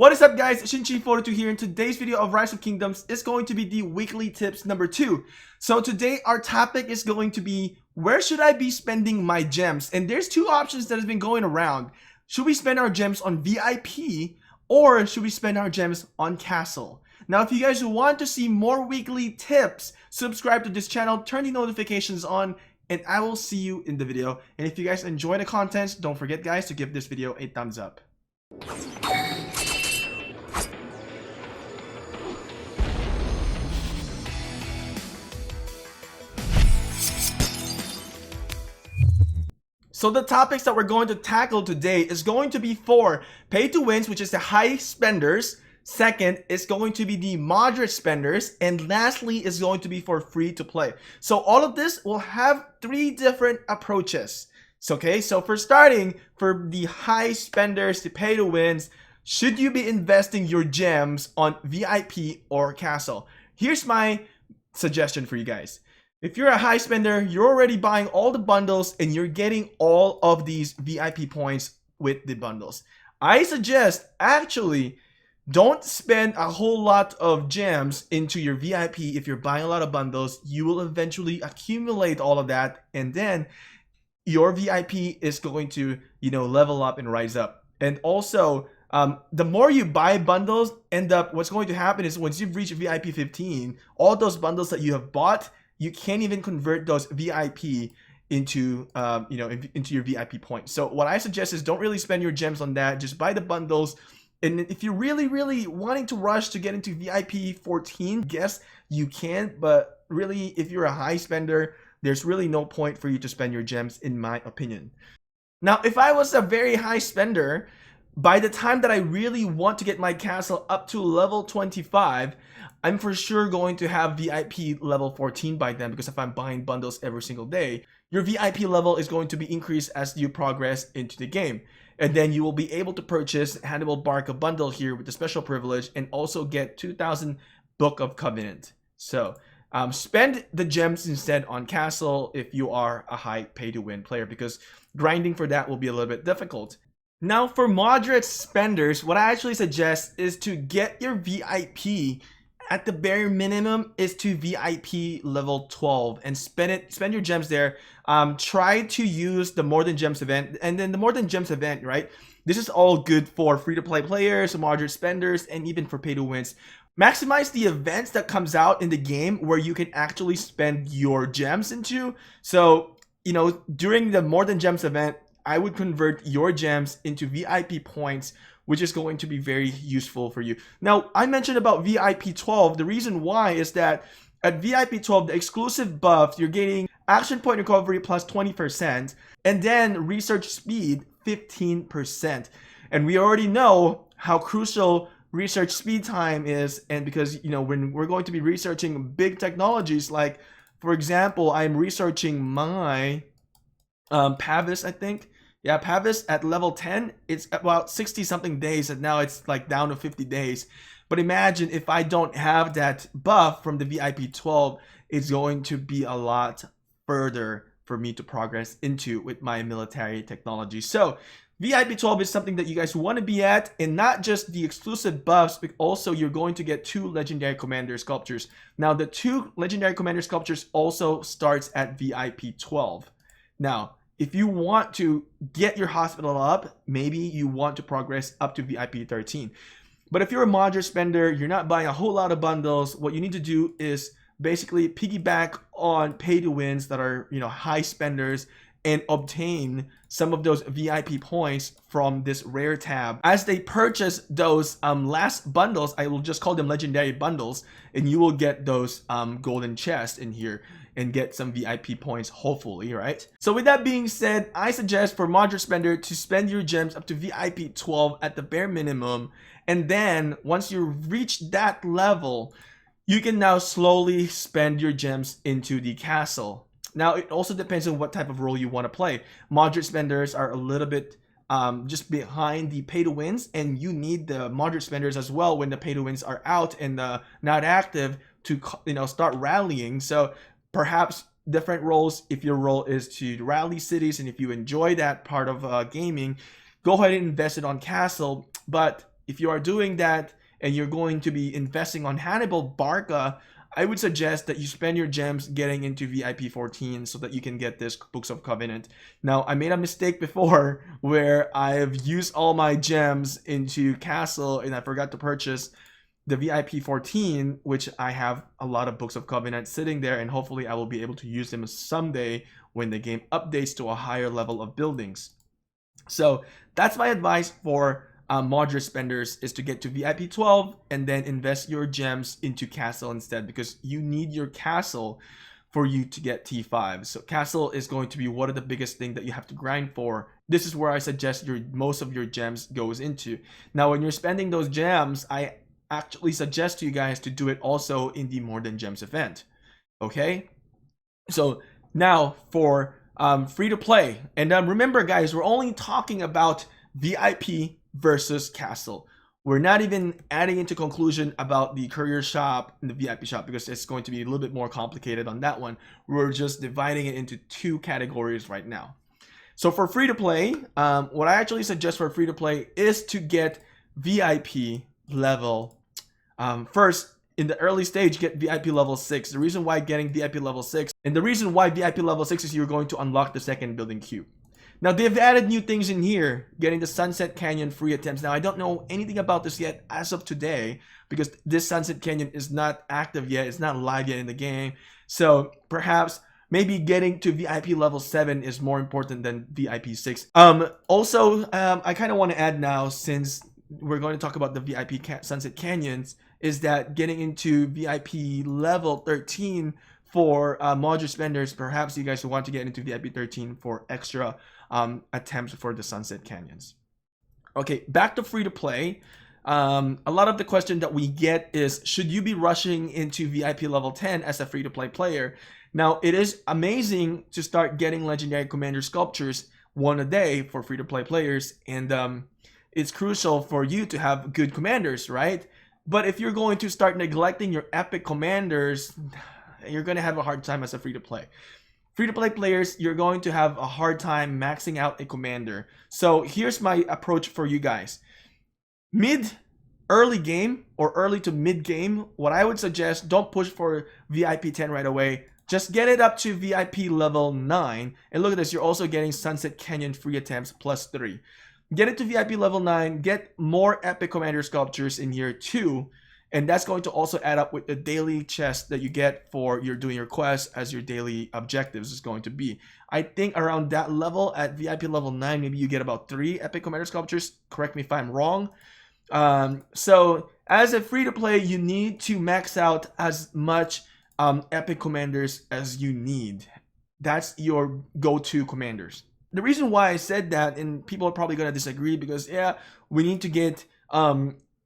What is up, guys? Shinchi42 here. In today's video of Rise of Kingdoms is going to be the weekly tips number 2. So today our topic is going to be, where should I be spending my gems? And there's two options that has been going around. Should we spend our gems on VIP or should we spend our gems on Castle? Now, if you guys want to see more weekly tips, subscribe to this channel, turn the notifications on, and I will see you in the video. And if you guys enjoy the content, don't forget, guys, to give this video a thumbs up. So the topics that we're going to tackle today is going to be for pay to wins, which is the high spenders. Second is going to be the moderate spenders, and lastly is going to be for free to play. So all of this will have 3 different approaches. So for starting, for the high spenders, the pay to wins, should you be investing your gems on VIP or Castle? Here's my suggestion for you guys. If you're a high spender, you're already buying all the bundles and you're getting all of these VIP points with the bundles. I suggest actually don't spend a whole lot of gems into your VIP. If you're buying a lot of bundles, you will eventually accumulate all of that, and then your VIP is going to, level up and rise up. And also, the more you buy bundles, what's going to happen is once you've reached VIP 15, all those bundles that you have bought, you can't even convert those VIP into into your VIP points. So what I suggest is don't really spend your gems on that. Just buy the bundles. And if you're really wanting to rush to get into VIP 14, yes, you can. But really, if you're a high spender, there's really no point for you to spend your gems, in my opinion. Now, if I was a very high spender, by the time that I really want to get my castle up to level 25, I'm for sure going to have VIP level 14 by then, because if I'm buying bundles every single day, your VIP level is going to be increased as you progress into the game. And then you will be able to purchase Hannibal Barca bundle here with the special privilege and also get 2,000 Book of Covenant. So spend the gems instead on Castle if you are a high pay to win player, because grinding for that will be a little bit difficult. Now, for moderate spenders, what I actually suggest is to get your VIP at the bare minimum is to VIP level 12 and spend your gems there. Try to use the More Than Gems event, and then the More Than Gems event, right? This is all good for free-to-play players, moderate spenders, and even for pay-to-wins. Maximize the events that comes out in the game where you can actually spend your gems into. So, during the More Than Gems event, I would convert your gems into VIP points, which is going to be very useful for you. Now, I mentioned about VIP 12. The reason why is that at VIP 12, the exclusive buff, you're getting action point recovery plus 20%, and then research speed 15%. And we already know how crucial research speed time is, and because when we're going to be researching big technologies, like for example, I'm researching my Pavis, I think. Yeah, Pavis at level 10, it's about 60 something days, and now it's like down to 50 days. But imagine if I don't have that buff from the VIP 12, it's going to be a lot further for me to progress into with my military technology. So VIP 12 is something that you guys want to be at, and not just the exclusive buffs, but also you're going to get 2 legendary commander sculptures. Now, the 2 legendary commander sculptures also starts at VIP 12. Now, if you want to get your hospital up, maybe you want to progress up to VIP 13. But if you're a moderate spender, you're not buying a whole lot of bundles, what you need to do is basically piggyback on pay to wins that are, high spenders, and obtain some of those VIP points from this rare tab. As they purchase those last bundles, I will just call them legendary bundles, and you will get those golden chests in here and get some VIP points, hopefully, right? So with that being said, I suggest for moderate spender to spend your gems up to VIP 12 at the bare minimum, and then once you reach that level, you can now slowly spend your gems into the castle. Now, it also depends on what type of role you want to play. Moderate spenders are a little bit just behind the pay to wins, and you need the moderate spenders as well when the pay to wins are out and not active to start rallying. So perhaps different roles. If your role is to rally cities, and if you enjoy that part of gaming, go ahead and invest it on castle. But if you are doing that and you're going to be investing on Hannibal Barca, I would suggest that you spend your gems getting into VIP 14 so that you can get this Books of Covenant. Now, I made a mistake before where I've used all my gems into Castle and I forgot to purchase the VIP 14, which I have a lot of Books of Covenant sitting there, and hopefully I will be able to use them someday when the game updates to a higher level of buildings. So that's my advice for moderate spenders, is to get to VIP 12 and then invest your gems into Castle instead, because you need your Castle for you to get T5. So Castle is going to be one of the biggest thing that you have to grind for. This is where I suggest most of your gems goes into. Now, when you're spending those gems, I actually suggest to you guys to do it also in the More Than Gems event. Okay? So now for free to play. And remember, guys, we're only talking about VIP versus Castle. We're not even adding into conclusion about the courier shop and the VIP shop, because it's going to be a little bit more complicated on that one. We're just dividing it into two categories right now. So for free to play, what I actually suggest for free to play is to get VIP level. First, in the early stage, get VIP level 6. The reason why getting VIP level 6, and the reason why VIP level 6 is you're going to unlock the second building cube. Now, they've added new things in here, getting the Sunset Canyon free attempts. Now, I don't know anything about this yet as of today, because this Sunset Canyon is not active yet. It's not live yet in the game. So perhaps maybe getting to VIP level 7 is more important than VIP 6. Also, I kind of want to add now, since we're going to talk about the VIP Sunset Canyons, is that getting into VIP level 13 for moderate spenders, perhaps you guys want to get into VIP 13 for extra attempts for the Sunset Canyons. Okay, back to free to play. A lot of the question that we get is, should you be rushing into VIP level 10 as a free to play player? Now, it is amazing to start getting legendary commander sculptures one a day for free to play players, and it's crucial for you to have good commanders, right? But if you're going to start neglecting your epic commanders, you're going to have a hard time as a free to play. Free to play players, you're going to have a hard time maxing out a commander. So here's my approach for you guys. Early game or early to mid game, what I would suggest, don't push for VIP 10 right away. Just get it up to VIP level 9. And look at this, you're also getting Sunset Canyon free attempts plus 3. Get it to VIP level 9, get more epic commander sculptures in here too, and that's going to also add up with the daily chest that you get for doing your quests as your daily objectives is going to be. I think around that level, at VIP level 9, maybe you get about 3 epic commander sculptures. Correct me if I'm wrong. So as a free to play, you need to max out as much epic commanders as you need. That's your go-to commanders. The reason why I said that, and people are probably going to disagree, because yeah, we need to get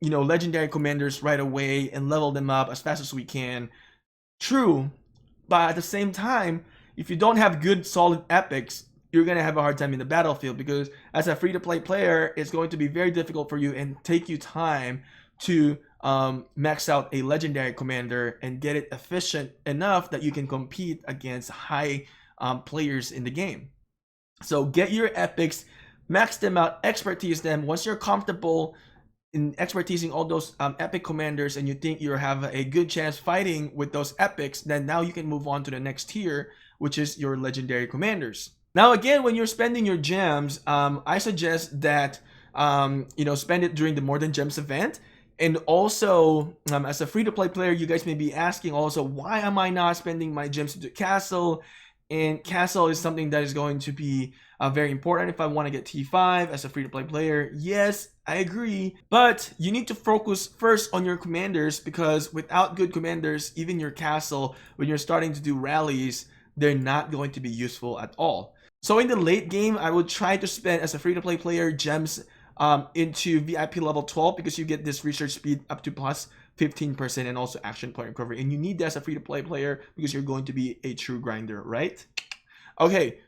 legendary commanders right away and level them up as fast as we can. True, but at the same time, if you don't have good solid epics, you're going to have a hard time in the battlefield, because as a free to play player, it's going to be very difficult for you and take you time to max out a legendary commander and get it efficient enough that you can compete against high players in the game. So get your epics, max them out, expertise them. Once you're comfortable in expertising all those epic commanders and you think you have a good chance fighting with those epics, then now you can move on to the next tier, which is your legendary commanders. Now again, when you're spending your gems, I suggest that spend it during the More Than Gems event. And also, as a free-to-play player, you guys may be asking also, why am I not spending my gems into Castle? And Castle is something that is going to be very important if I want to get T5 as a free-to-play player. Yes, I agree. But you need to focus first on your commanders, because without good commanders, even your Castle, when you're starting to do rallies, they're not going to be useful at all. So in the late game, I would try to spend, as a free-to-play player, gems into VIP level 12, because you get this research speed up to plus 15% and also action point recovery, and you need that as a free-to-play player because you're going to be a true grinder, right? Okay,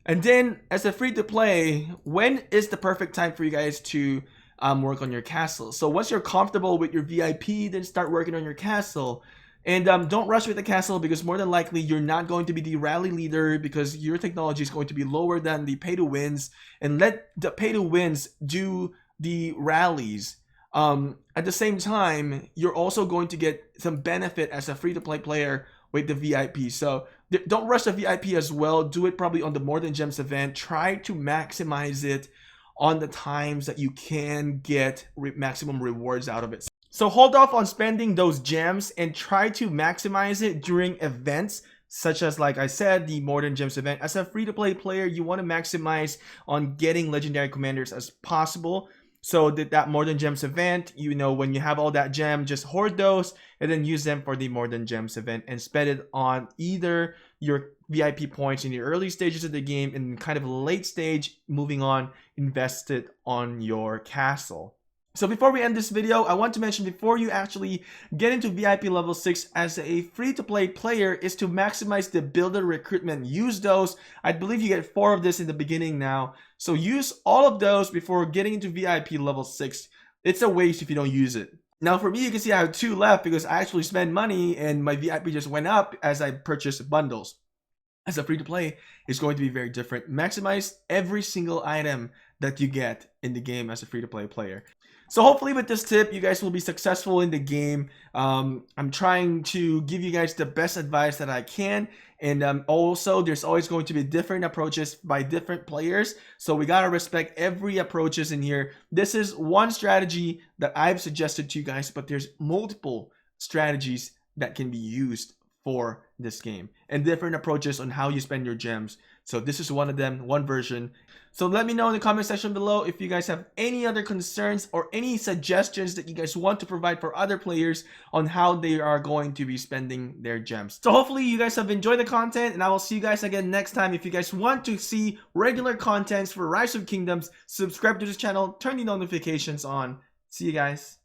and then as a free-to-play, when is the perfect time for you guys to work on your castle? So once you're comfortable with your VIP, then start working on your castle. And don't rush with the castle, because more than likely you're not going to be the rally leader, because your technology is going to be lower than the pay to wins, and let the pay to wins do the rallies. At the same time, you're also going to get some benefit as a free-to-play player with the VIP. So don't rush the VIP as well. Do it probably on the More Than Gems event. Try to maximize it on the times that you can get maximum rewards out of it. So hold off on spending those gems and try to maximize it during events such as, like I said, the More Than Gems event. As a free-to-play player, you want to maximize on getting legendary commanders as possible. So that More Than Gems event, you know, when you have all that gem, just hoard those and then use them for the More Than Gems event and spend it on either your VIP points in the early stages of the game and kind of late stage, moving on, invest it on your castle. So before we end this video, I want to mention, before you actually get into VIP level 6 as a free-to-play player, is to maximize the builder recruitment. Use those. I believe you get 4 of this in the beginning now. So use all of those before getting into VIP level 6. It's a waste if you don't use it. Now for me, you can see I have 2 left because I actually spent money and my VIP just went up as I purchased bundles. As a free-to-play, it's going to be very different. Maximize every single item that you get in the game as a free-to-play player. So hopefully with this tip, you guys will be successful in the game. I'm trying to give you guys the best advice that I can. And also, there's always going to be different approaches by different players. So we got to respect every approaches in here. This is one strategy that I've suggested to you guys, but there's multiple strategies that can be used for this game and different approaches on how you spend your gems. So this is one of them, one version. So let me know in the comment section below if you guys have any other concerns or any suggestions that you guys want to provide for other players on how they are going to be spending their gems. So hopefully you guys have enjoyed the content, and I will see you guys again next time. If you guys want to see regular contents for Rise of Kingdoms, subscribe to this channel, turn the notifications on. See you guys.